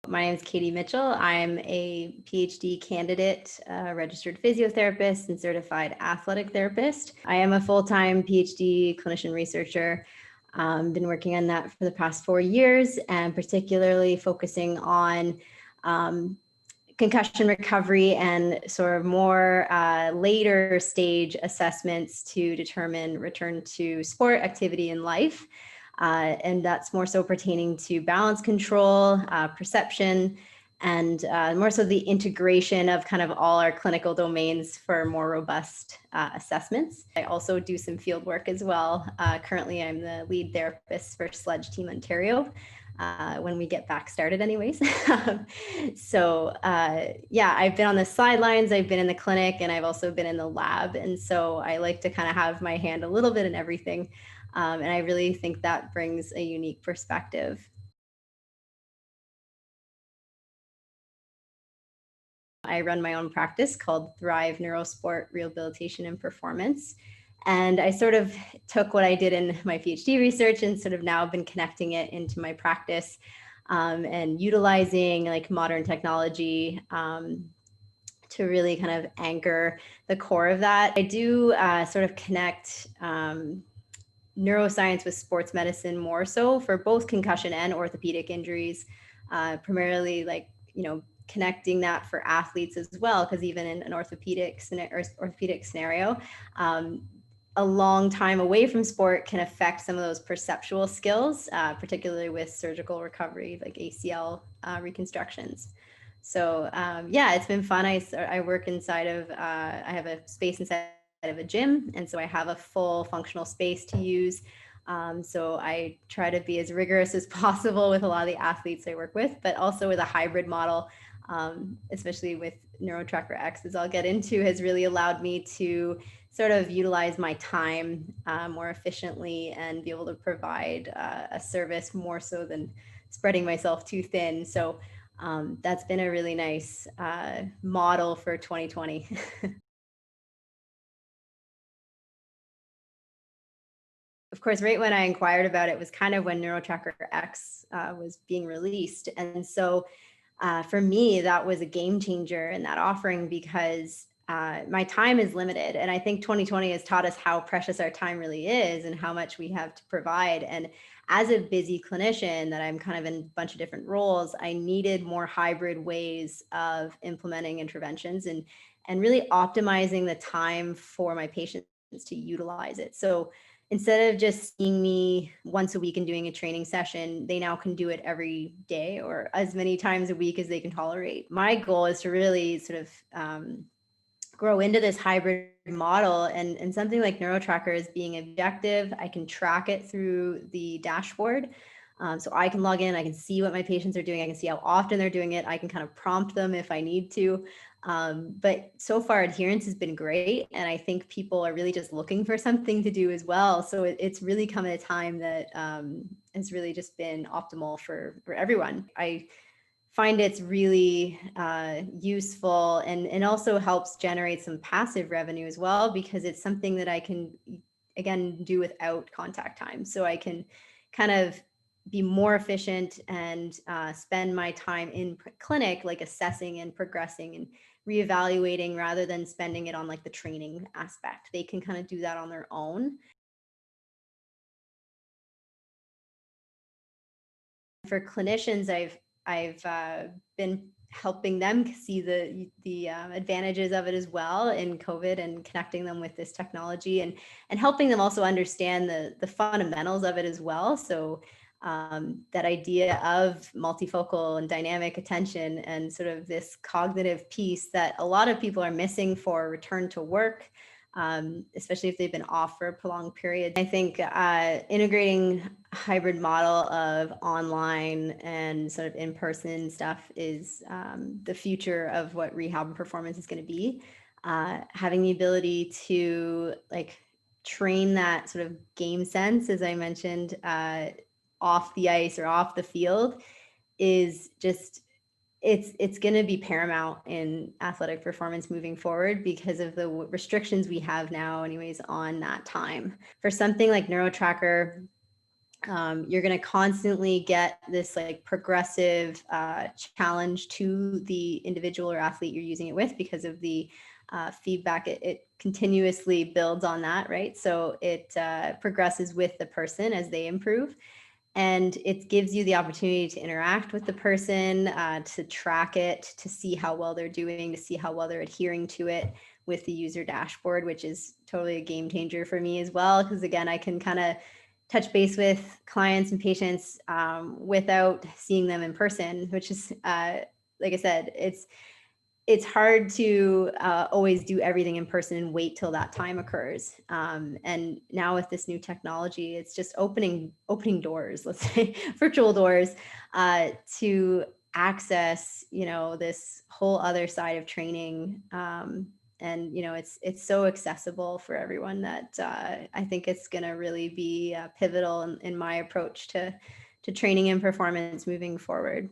My name is Katie Mitchell. I'm a PhD candidate, registered physiotherapist, and certified athletic therapist. I am a full-time PhD clinician researcher. Been working on that for the past 4 years, and particularly focusing on concussion recovery and sort of more later stage assessments to determine return to sport activity in life. And that's more so pertaining to balance control, perception, and more so the integration of kind of all our clinical domains for more robust assessments. I also do some field work as well. Currently, I'm the lead therapist for Sledge Team Ontario. When we get back started anyways. So yeah, I've been on the sidelines, I've been in the clinic, and I've also been in the lab. And so I like to kind of have my hand a little bit in everything. And I really think that brings a unique perspective. I run my own practice called Thrive NeuroSport Rehabilitation and Performance. And I sort of took what I did in my PhD research and sort of now been connecting it into my practice and utilizing like modern technology to really kind of anchor the core of that. I do sort of connect neuroscience with sports medicine more so for both concussion and orthopedic injuries, primarily like, connecting that for athletes as well, because even in an orthopedic scenario, a long time away from sport can affect some of those perceptual skills, particularly with surgical recovery, like ACL reconstructions. So yeah, it's been fun. I work inside of, I have a space inside of a gym, and so I have a full functional space to use. So I try to be as rigorous as possible with a lot of the athletes I work with, but also with a hybrid model, especially with NeuroTrackerX, as I'll get into, has really allowed me to sort of utilize my time more efficiently and be able to provide a service more so than spreading myself too thin. So that's been a really nice model for 2020. Of course, right when I inquired about it was kind of when NeuroTrackerX was being released. And so for me, that was a game changer in that offering because my time is limited. And I think 2020 has taught us how precious our time really is and how much we have to provide. And as a busy clinician that I'm kind of in a bunch of different roles, I needed more hybrid ways of implementing interventions and really optimizing the time for my patients to utilize it. So instead of just seeing me once a week and doing a training session, they now can do it every day or as many times a week as they can tolerate. My goal is to really sort of grow into this hybrid model, and something like NeuroTracker is being objective. I can track it through the dashboard. So I can log in, I can see what my patients are doing, I can see how often they're doing it, I can kind of prompt them if I need to. But so far adherence has been great. And I think people are really just looking for something to do as well. So it's really come at a time that has really just been optimal for everyone. I find it's really useful and also helps generate some passive revenue as well, because it's something that I can, again, do without contact time. So I can kind of be more efficient and spend my time in clinic, like assessing and progressing and reevaluating rather than spending it on like the training aspect. They can kind of do that on their own. For clinicians, I've been helping them see the advantages of it as well in COVID and connecting them with this technology and helping them also understand the fundamentals of it as well. So that idea of multifocal and dynamic attention and sort of this cognitive piece that a lot of people are missing for return to work, especially if they've been off for a prolonged period. I think integrating a hybrid model of online and sort of in-person stuff is the future of what rehab and performance is going to be. Having the ability to like train that sort of game sense, as I mentioned, off the ice or off the field is just, it's going to be paramount in athletic performance moving forward because of the restrictions we have now anyways on that time. For something like NeuroTracker, You're going to constantly get this like progressive challenge to the individual or athlete you're using it with because of the feedback. It continuously builds on that, right? So it progresses with the person as they improve. And it gives you the opportunity to interact with the person, to track it, to see how well they're doing, to see how well they're adhering to it with the user dashboard, which is totally a game changer for me as well. Because again, I can kind of touch base with clients and patients without seeing them in person, which is, like I said, it's hard to always do everything in person and wait till that time occurs. And now with this new technology, it's just opening doors, let's say virtual doors, to access, this whole other side of training. And it's so accessible for everyone that I think it's going to really be pivotal in my approach to training and performance moving forward.